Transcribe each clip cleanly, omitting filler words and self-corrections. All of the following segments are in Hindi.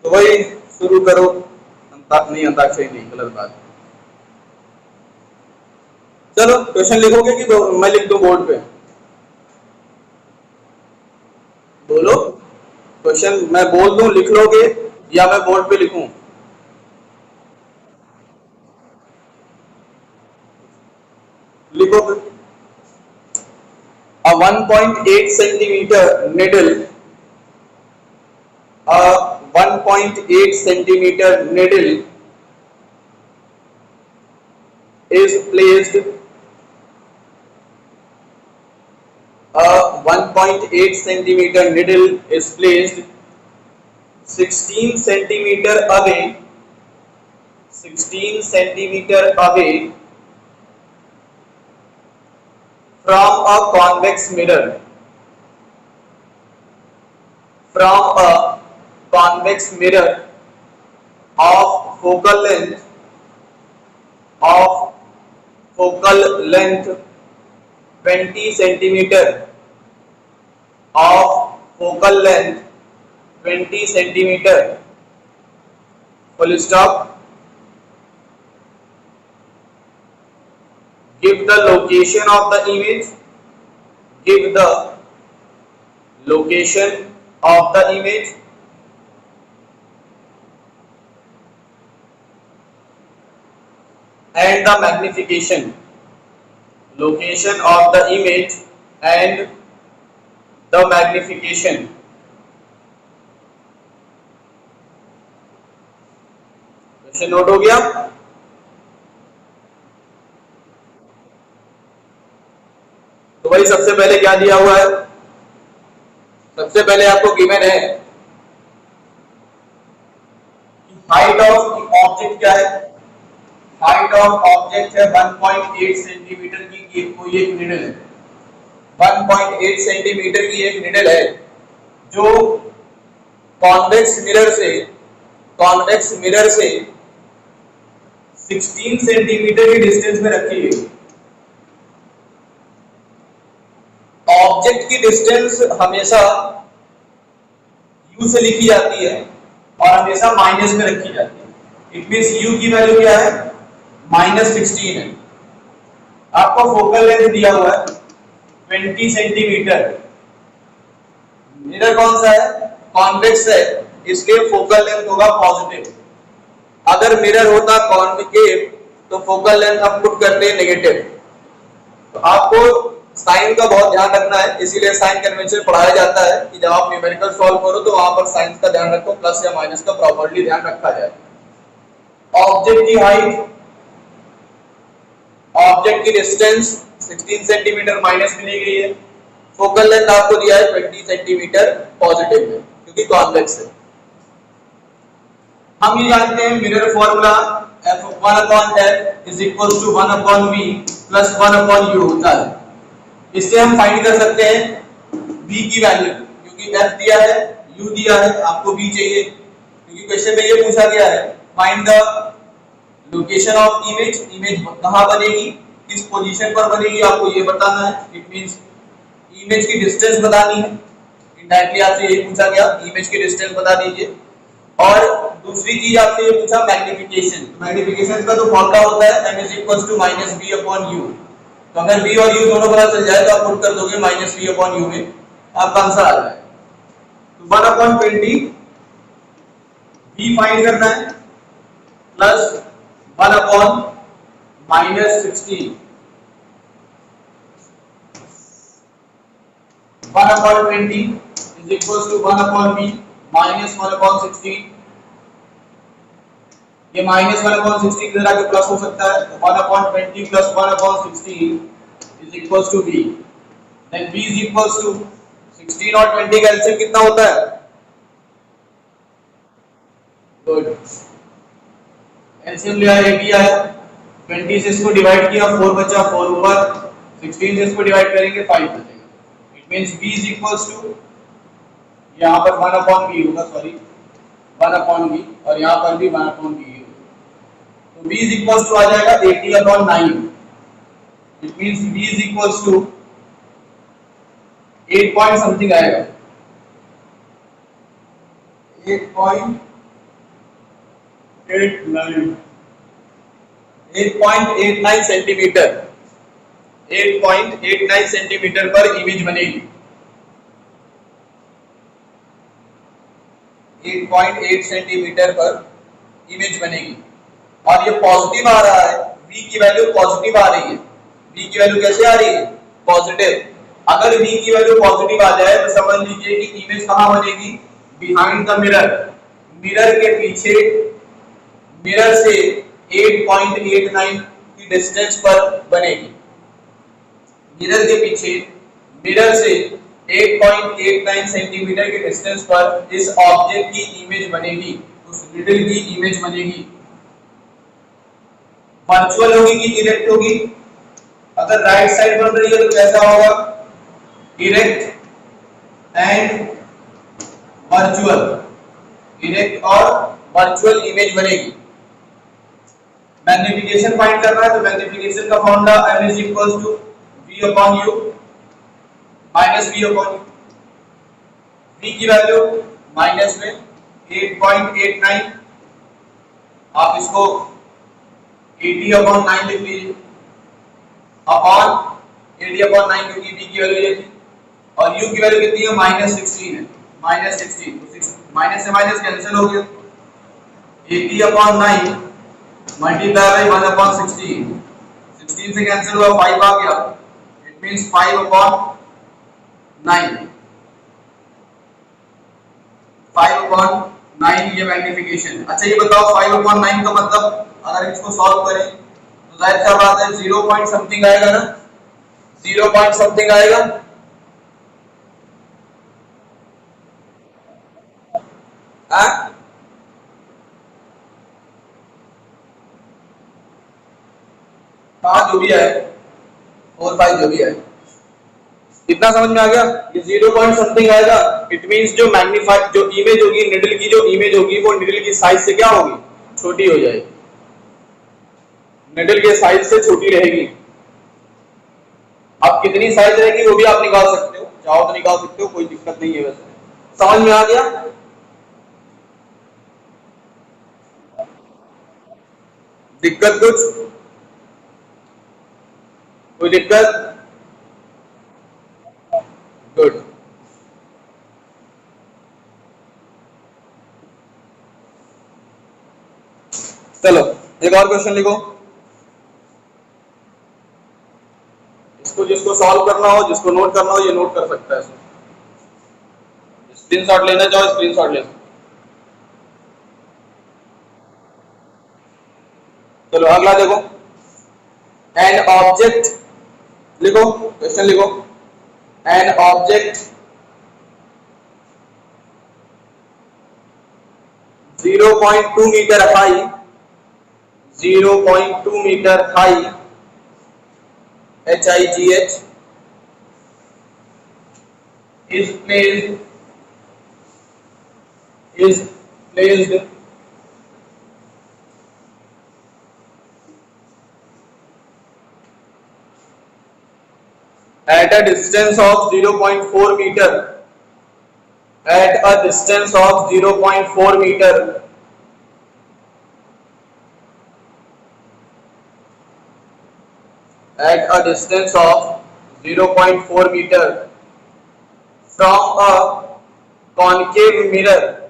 तो वही शुरू करो। नहीं, अंताक्षरी नहीं, गलत बात। चलो क्वेश्चन लिखोगे कि मैं लिख दूं बोर्ड पे? बोलो, क्वेश्चन मैं बोल दूं लिख लोगे या मैं बोर्ड पे लिखूं? लिखो फिर। A 1.8 centimeter needle, a 1.8 centimeter needle is placed, a 1.8 centimeter needle is placed 16 centimeter away, 16 centimeter away from a convex mirror, from a convex mirror of focal length, of focal length 20 centimeter, of focal length 20 centimeter, full stop. Give the location of the image, give the location of the image and the magnification, location of the image and the magnification. Question note हो गया? तो भाई सबसे पहले क्या दिया हुआ है? सबसे पहले आपको गिवन है हाइट ऑफ ऑब्जेक्ट क्या है? हाइट ऑफ ऑब्जेक्ट है 1.8 सेंटीमीटर की कोई एक निडल है, 1.8 सेंटीमीटर की एक निडल है जो कॉन्वेक्स मिरर से 16 सेंटीमीटर की डिस्टेंस में रखी है। ऑब्जेक्ट की डिस्टेंस हमेशा u से लिखी जाती है और हमेशा माइनस में रखी जाती है। इट मींस u की वैल्यू क्या है? -16 है। आपको फोकल लेंथ दिया हुआ है 20 सेंटीमीटर। मिरर कौन सा है? कॉन्वेक्स है, इसलिए फोकल लेंथ होगा पॉजिटिव। अगर मिरर होता कॉन्केव तो फोकल लेंथ हम पुट करते हैं नेगेटिव। तो आपको साइन का बहुत ध्यान रखना है, इसीलिए साइन कन्वेंशन पढ़ाया जाता है कि जब आप न्यूमेरिकल सॉल्व करो तो वहां पर साइन का ध्यान रखो, प्लस या माइनस का प्रॉपर्ली ध्यान रखा जाए। ऑब्जेक्ट की हाइट, ऑब्जेक्ट की डिस्टेंस 16 सेंटीमीटर माइनस में ली गई है। फोकल लेंथ आपको दिया है 20 सेंटीमीटर पॉजिटिव में, क्योंकि कॉन्वेक्स है। हम ये जानते हैं mirror formula F1/F is equals to 1/V plus 1/U होता है। इससे हम फाइंड कर सकते हैं V की वैल्यू, क्योंकि F दिया है, U दिया है, आपको V चाहिए क्योंकि क्वेश्चन में ये पूछा गया है find the location of image. Image कहां बनेगी, किस पोजीशन पर बनेगी, आपको ये बताना है। इट मींस इमेज की डिस्टेंस बतानी है। इनडायरेक्टली आपसे यही पूछा गया, इमेज की डिस्टेंस बता दीजिए। और दूसरी चीज आपसे ये पूछा मैग्निफिकेशन। मैग्निफिकेशन का तो फॉर्मूला होता है m is -v/u। तो अगर v और u दोनों पता चल जाए तो आप पुट कर दोगे -v/u में, आपका आंसर आ जाएगा। तो 1/20 v फाइंड करना है plus 1/-16 1/20 is equals to 1/v minus 1/16। ये -1/16 इधर आके प्लस हो सकता है, तो 1/20 plus 1/16 is equals to v। then v is equals to 16 और 20 का एलसीएम कितना होता है? गुड, एलसीएम लिया 80 आया। 20 से इसको डिवाइड किया 4 बचा, 4 ऊपर, 16 से इसको डिवाइड करेंगे 5 बचेगा। It means v is equals to यहाँ पर 1/v होगा, सॉरी 1/v, और यहाँ पर भी 1/v। तो v is equals to आ जाएगा 80/9। It means v is equals to 8 point something आएगा, 8.9 8.89 सेंटीमीटर 8.89 सेंटीमीटर पर इमेज बनेगी। 8.8 सेंटीमीटर पर इमेज बनेगी और ये पॉजिटिव आ रहा है, v की वैल्यू पॉजिटिव आ रही है। v की वैल्यू कैसे आ रही है? पॉजिटिव। अगर v की वैल्यू पॉजिटिव आ जाए तो समझ लीजिए कि इमेज कहां बनेगी? बिहाइंड द मिरर, मिरर के पीछे, मिरर से 8.89 की डिस्टेंस पर बनेगी। मिरर के पीछे, मिरर से 8.89 सेंटीमीटर के डिस्टेंस पर इस ऑब्जेक्ट की इमेज बनेगी, उस निडल की इमेज बनेगी। वर्चुअल होगी कि डायरेक्ट होगी? अगर राइट साइड बन रही है तो कैसा होगा? डायरेक्ट एंड वर्चुअल, डायरेक्ट और वर्चुअल इमेज बनेगी। मैग्निफिकेशन फाइंड करना है तो मैग्निफिकेशन का formula m is equals to v upon u minus v upon u। v की वैल्यू माइनस में 8.89, आप इसको 80/9 लिख लीजिए, अपॉन 80/9 क्योंकि v की वैल्यू ये थी और u की वैल्यू कितनी है? -16 है, -16, माइनस से माइनस कैंसिल हो गया। 80/9 मल्टीप्लाई बाय 1/16, 16 से कैंसिल हुआ, 5 आ गया, इट मींस 5/9, 5/9 ये मैग्निफिकेशन। अच्छा ये बताओ 5/9 का मतलब अगर इसको सॉल्व करें तो जाहिर सी बात है 0 पॉइंट समथिंग आएगा ना, 0 पॉइंट समथिंग आएगा। हाँ जो भी है 4 5 जो भी है, इतना समझ में आ गया? ये 0 पॉइंट समथिंग आएगा, इट मींस जो मैग्नीफाइड जो इमेज होगी, निडल की जो इमेज होगी वो निडल की साइज से क्या होगी? छोटी हो जाएगी, निडल के साइज से छोटी रहेगी। अब कितनी साइज रहेगी वो भी आप निकाल सकते हो, चाहो तो निकाल सकते हो, कोई दिक्कत नहीं है। वैसे समझ में आ गया? दिक्कत कुछ? कोई दिक्कत? गुड। चलो एक और क्वेश्चन लिखो, इसको जिसको सॉल्व करना हो, जिसको नोट करना हो, ये नोट कर सकता है। स्क्रीनशॉट लेना चाहो स्क्रीनशॉट ले सकते। चलो अगला देखो, एन ऑब्जेक्ट, लिखो क्वेश्चन लिखो, an object 0.2 metre high, 0.2 metre high, HIGH is placed at a distance of 0.4 meter, at a distance of 0.4 meter at a distance of 0.4 meter from a concave mirror,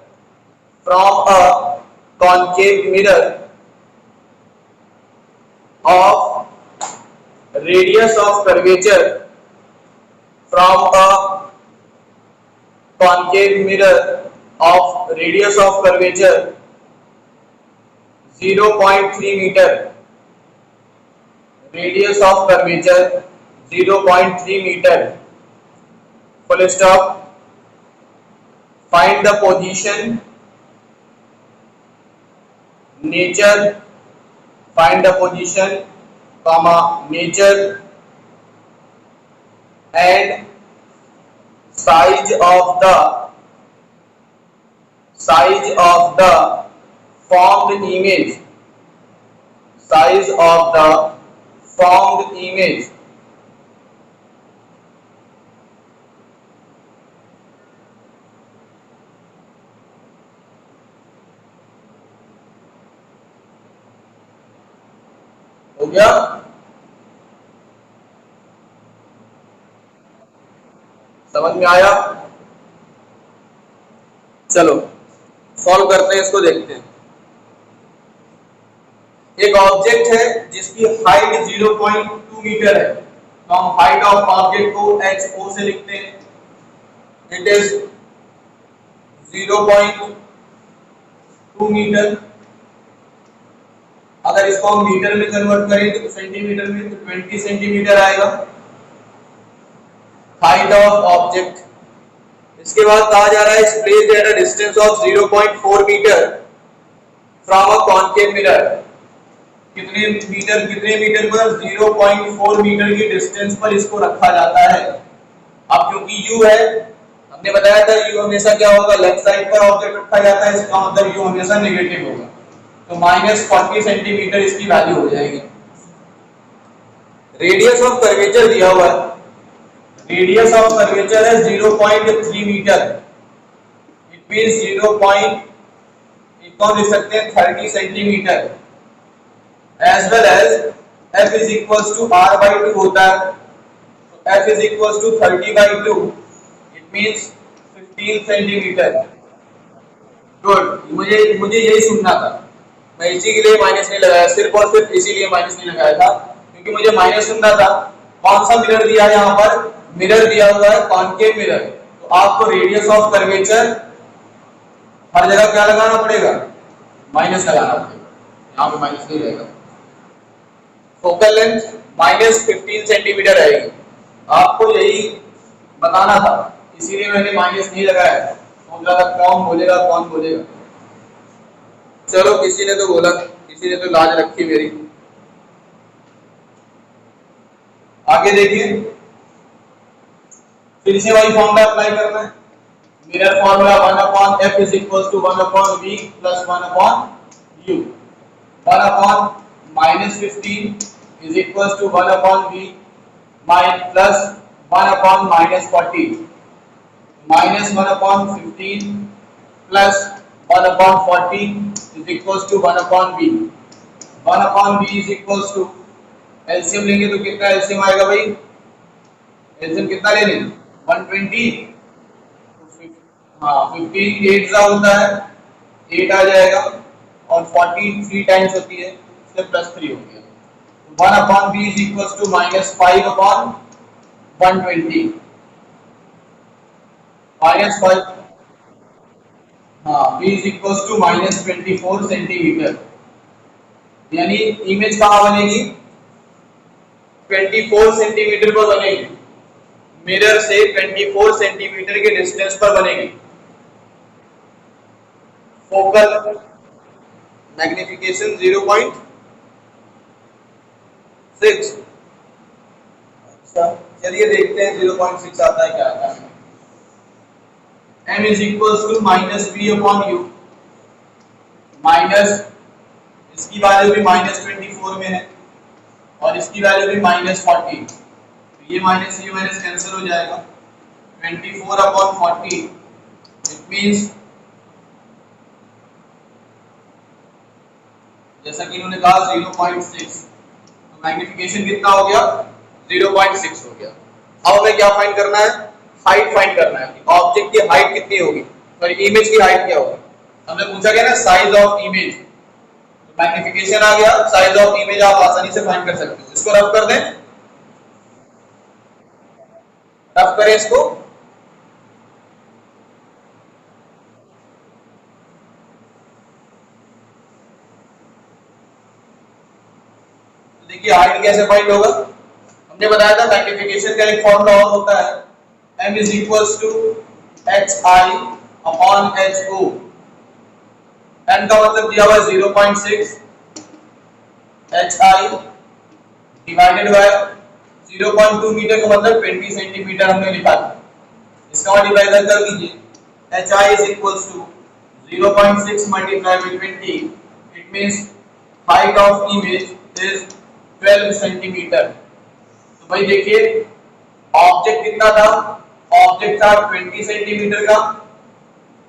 from a concave mirror of radius of curvature, from a concave mirror of radius of curvature 0.3 meter, radius of curvature 0.3 meter, full stop. Find the position, nature, find the position, comma, nature and size of the formed image, size of the formed image हो गया? समझ में आया? चलो सॉल्व करते हैं, इसको देखते हैं। एक ऑब्जेक्ट है जिसकी हाइट 0.2 मीटर है, तो हम हाइट ऑफ ऑब्जेक्ट को HO से लिखते हैं। It is 0.2 metre. अगर इसको हम मीटर में कन्वर्ट करें तो सेंटीमीटर में, तो 20 सेंटीमीटर आएगा हाइट ऑफ ऑब्जेक्ट। इसके बाद कहा जा रहा है placed at a distance of 0.4 metre from a concave mirror. कितने मीटर पर? 0.4 मीटर की डिस्टेंस पर इसको रखा जाता है। अब क्योंकि u है, हमने बताया था u हमेशा क्या होगा, लेफ्ट साइड पर ऑब्जेक्ट रखा जाता है, इसका मतलब u हमेशा नेगेटिव होगा, तो -40 सेंटीमीटर इसकी वैल्यू हो जाएगी। रेडियस ऑफ कर्वेचर दिया हुआ है, रेडियस ऑफ कर्वेचर है 0.3 metre. It means 30 centimetre. As well as f is equals to r/2 होता है, तो f is equals to 30/2, it means 15 centimetre. Good, मुझे यही सुनना था, मैं इसी के लिए माइनस नहीं लगाया, सिर्फ और सिर्फ इसीलिए माइनस नहीं लगाया था क्योंकि मुझे माइनस सुनना था। कौन सा मिरर दिया है यहाँ पर? मिरर दिया हुआ है कॉन्केव मिरर, तो आपको रेडियस ऑफ कर्वेचर हर जगह क्या लगाना पड़ेगा? माइनस लगाना पड़ेगा, यहाँ पे माइनस नहीं रहेगा। फोकल लेंथ -15 सेंटीमीटर रहेगी, आपको यही बताना था, इसीलिए मैंने माइनस नहीं लगाया। सोच रहा था कौन बोलेगा। चलो किसी ने तो बोला, किसी ने तो लाज रखी मेरी। आगे देखिए, फिर से वही फॉर्मूला अप्लाई करना है। Mirror formula 1/f is equals to 1/v plus 1/u। 1/-15 is equals to 1/v plus 1/-40। -1/15 plus 1/40 is equals to 1/v। 1/v is equals to, LCM लेंगे तो कितना एलसीएम आएगा भाई? एलसीएम कितना ले लेंगे? 120। हाँ 15 8 जा होता है, 8 आ जाएगा, और 40 3 टाइम्स होती है, इसलिए +3 हो गया। 1/v is equals to -5/120। -5, हाँ v is equals to -24 centimetre. यानी इमेज कहाँ बनेगी? 24 सेंटीमीटर पर बनेगी, मिरर से 24 सेंटीमीटर के डिस्टेंस पर बनेगी। Focal magnification 0.6। अच्छा चलिए देखते हैं 0.6 आता है क्या आता है। m is equals to -v/u, minus इसकी वैल्यू भी -24 में है और इसकी वैल्यू भी -40, तो ये माइनस कैंसिल हो जाएगा। 24/40 इट मींस, जैसा कि इन्होंने कहा 0.6, तो मैग्निफिकेशन कितना हो गया? 0.6 हो गया। अब हमें क्या फाइंड करना है? हाइट फाइंड करना है, ऑब्जेक्ट की हाइट कितनी होगी, सॉरी इमेज की हाइट क्या होगी। हमने पूछा गया ना साइज ऑफ इमेज, तो मैग्निफिकेशन आ गया, साइज ऑफ इमेज आप आसानी से फाइंड कर सकते हो। इसको रफ कर दें, रफ करें इसको। देखिए हाइट कैसे फाइंड होगा, हमने बताया था मैग्निफिकेशन का एक फॉर्मूला और होता है, m is equals to hi/ho। n का मतलब दिया हुआ है 0.6, hi डिवाइडेड बाय 0.2 मीटर का मतलब 20 सेंटीमीटर हमने लिखा था, इसका मल्टीप्लाई कर दीजिए। hi is equals to 0.6 multiply by 20, it means height of image is 12 centimetre. तो भाई देखिए ऑब्जेक्ट कितना था? ऑब्जेक्ट था 20 सेंटीमीटर का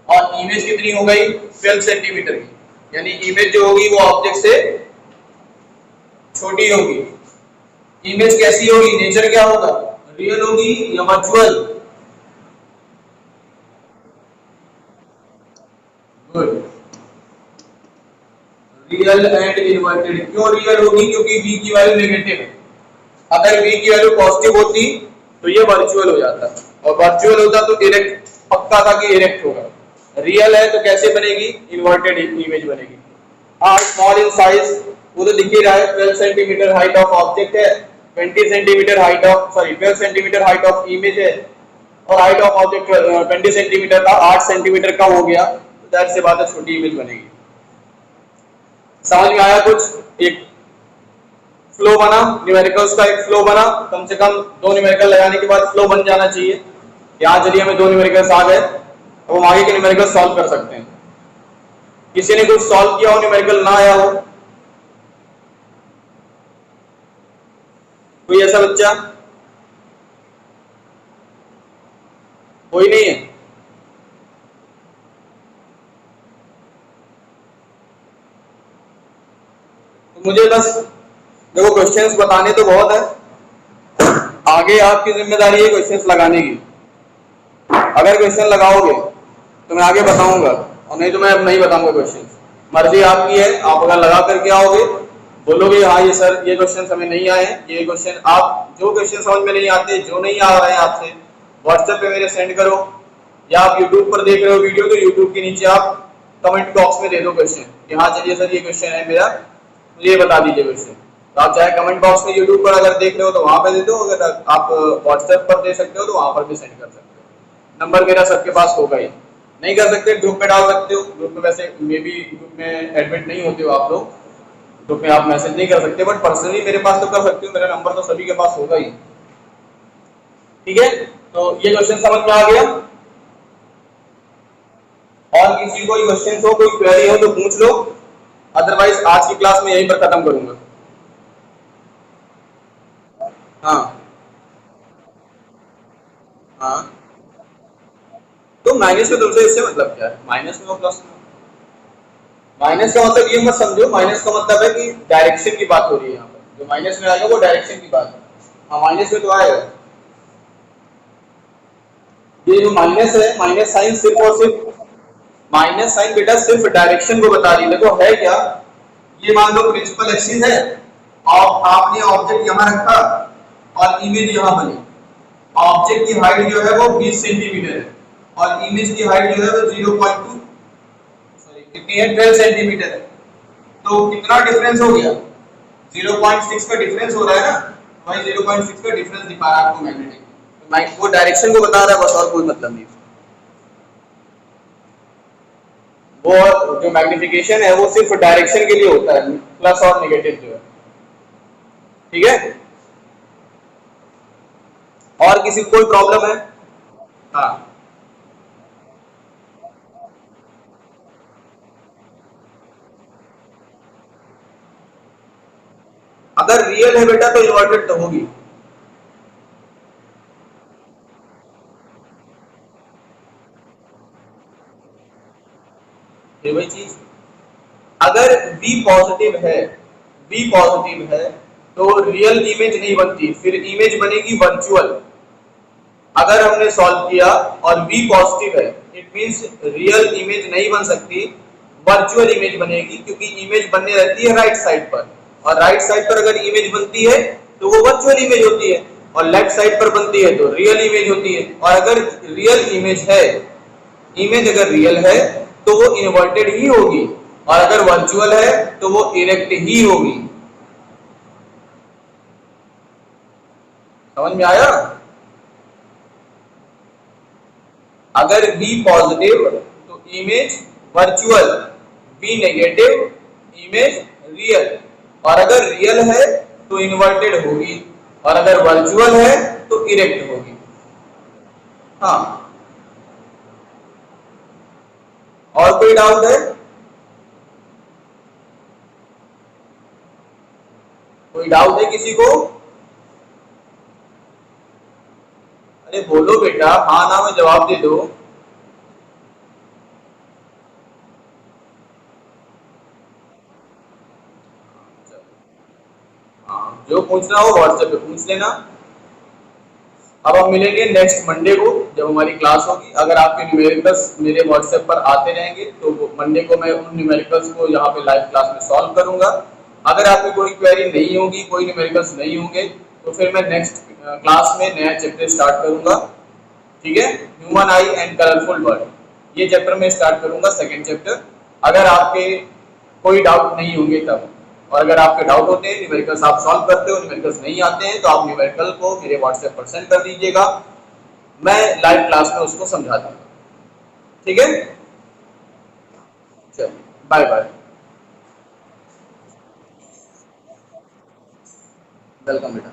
और इमेज कितनी हो गई? 12 सेंटीमीटर की, यानी इमेज जो होगी वो ऑब्जेक्ट से छोटी होगी। इमेज कैसी होगी, नेचर क्या होगा, रियल होगी या virtual? Good, real and inverted. क्यों रियल होगी? क्योंकि v की वैल्यू नेगेटिव है। अगर v की वैल्यू पॉजिटिव होती तो ये वर्चुअल हो जाता, और वर्चुअल होता तो इरेक्ट, पक्का था कि इरेक्ट होगा। रियल है तो कैसे बनेगी, इन्वर्टेड इमेज बनेगी। हाँ, स्मॉल इन साइज वो तो दिख ही रहा है, 12 सेंटीमीटर हाइट ऑफ ऑब्जेक्ट है, 20 centimetre height of, sorry 12 centimetre height of image है, और हाइट ऑफ ऑब्जेक्ट 20 सेंटीमीटर का 8 सेंटीमीटर का हो गया, तो दैट से बात है छोटी इमेज बनेगी। समझ में आया कुछ? एक फ्लो बना, न्यूमेरिकल्स का एक फ्लो बना, कम से कम 2 न्यूमेरिकल लगाने के बाद फ्लो बन जाना चाहिए। यहाँ चलिए हमें 2 न्यूमेरिकल्स आ गए, अब हम आगे के न्यूमेरिकल सॉल्व कर सकते हैं। किसी ने कुछ सॉल्व किया हो, न्यूमेरिकल ना आया हो? कोई ऐसा बच्चा? कोई नहीं है? तो मुझे बस देखो, क्वेश्चंस बताने तो बहुत है, आगे आपकी जिम्मेदारी है क्वेश्चंस लगाने की। अगर क्वेश्चन लगाओगे तो मैं आगे बताऊंगा, और नहीं तो मैं अब नहीं बताऊंगा क्वेश्चन। मर्जी आपकी है, आप अगर लगा करके आओगे, बोलोगे हाँ ये सर ये क्वेश्चन हमें नहीं आए, ये क्वेश्चन, आप जो क्वेश्चन समझ में नहीं आते, जो नहीं आ रहे हैं आपसे, व्हाट्सएप पे मेरे सेंड करो, या आप यूट्यूब पर देख रहे हो वीडियो तो यूट्यूब के नीचे आप कमेंट बॉक्स में दे दो क्वेश्चन कि हाँ चलिए सर ये क्वेश्चन है मेरा, मुझे ये बता दीजिए क्वेश्चन। तो आप चाहे कमेंट बॉक्स में यूट्यूब पर अगर देख रहे हो तो वहां पे दे दो, अगर आप व्हाट्सएप पर दे सकते हो तो वहां पर भी सेंड कर सकते हो। नंबर मेरा सबके पास होगा ही। नहीं कर सकते ग्रुप में डाल सकते हो, ग्रुप में वैसे मे बी ग्रुप में एडमिट नहीं होते हो आप लोग, ग्रुप में आप मैसेज नहीं कर सकते, बट पर्सनली मेरे पास तो कर सकते हो, मेरा नंबर तो सभी के पास होगा ही। ठीक है, तो ये क्वेश्चन समझ में आ गया। और किसी कोई क्वेश्चन हो, कोई क्वेरी हो तो पूछ लो, अदरवाइज आज की क्लास में यहीं पर खत्म करूंगा। हाँ हाँ, तो माइनस में तुमसे इससे मतलब क्या है, माइनस में और प्लस में? माइनस का मतलब ये मत समझो, माइनस का मतलब है कि डायरेक्शन की बात हो रही है यहाँ पर, जो माइनस में आएगा वो डायरेक्शन की बात है। हाँ, माइनस में तो आएगा। ये जो माइनस है, माइनस साइन सिर्फ और सिर्फ, माइनस साइन बेटा सिर्फ डायरेक्शन को बता रही है। देखो है क्या, ये मान लो प्रिंसिपल एक्सिस है, और आपने ऑब्जेक्ट यहाँ रखा और इमेज यहाँ बनी। ऑब्जेक्ट की हाइट जो है वो 20 सेंटीमीटर है, और इमेज की हाइट जो है वो 0.2, सॉरी कितनी है, 12 सेंटीमीटर है। तो कितना डिफरेंस हो गया, 0.6 का डिफरेंस हो रहा है ना, वही 0.6 का डिफरेंस दिखा रहा है आपको मैग्नेटिक, तो वो डायरेक्शन को बता रहा है बस, और कोई मतलब नहीं। वो जो मैग्निफिकेशन है वो सिर्फ डायरेक्शन के लिए होता है, प्लस और नेगेटिव जो है। ठीक है, और किसी को कोई प्रॉब्लम है? हाँ, अगर रियल है बेटा तो इन्वर्टेड तो होगी। ये वही चीज, अगर V पॉजिटिव है, V पॉजिटिव है तो रियल इमेज नहीं बनती, फिर इमेज बनेगी वर्चुअल। अगर हमने सॉल्व किया और V पॉजिटिव है, इट मींस रियल इमेज नहीं बन सकती, वर्चुअल इमेज बनेगी, क्योंकि इमेज बनने रहती है राइट साइड पर, और राइट साइड पर अगर इमेज बनती है तो वो वर्चुअल इमेज होती है, और लेफ्ट साइड पर बनती है तो रियल इमेज होती है। और अगर रियल इमेज है, इमेज अगर रियल है तो वो इन्वर्टेड ही होगी, और अगर वर्चुअल है तो वो इरेक्ट ही होगी। समझ में आया? अगर V पॉजिटिव तो image virtual, V negative image real, और अगर रियल है तो इन्वर्टेड होगी, और अगर वर्चुअल है तो इरेक्ट होगी। हाँ, और कोई डाउट है? कोई डाउट है किसी को? अरे बोलो बेटा, हाँ ना में जवाब दे दो। जो पूछना हो व्हाट्सएप पे पूछ लेना। अब हम मिलेंगे नेक्स्ट मंडे को जब हमारी क्लास होगी। अगर आपके न्यूमेरिकल्स मेरे व्हाट्सएप पर आते रहेंगे तो मंडे को मैं उन न्यूमेरिकल्स को यहाँ पे लाइव क्लास में सॉल्व करूंगा। अगर आपकी कोई क्वेरी नहीं होगी, कोई न्यूमेरिकल्स नहीं होंगे, तो फिर मैं नेक्स्ट क्लास में नया चैप्टर स्टार्ट करूंगा। ठीक है, human I and colourful word, ये चैप्टर में स्टार्ट करूंगा, सेकेंड चैप्टर। अगर आपके कोई डाउट नहीं होंगे तब, और अगर आपके डाउट होते हैं, न्यूमेरिकल्स आप सॉल्व करते हो, न्यूमेरिकल्स नहीं आते हैं, तो आप न्यूमेरिकल को मेरे व्हाट्सएप पर सेंड कर दीजिएगा, मैं लाइव क्लास में उसको समझा दूंगा। ठीक है, चलिए बाय बाय। वेलकम बेटा।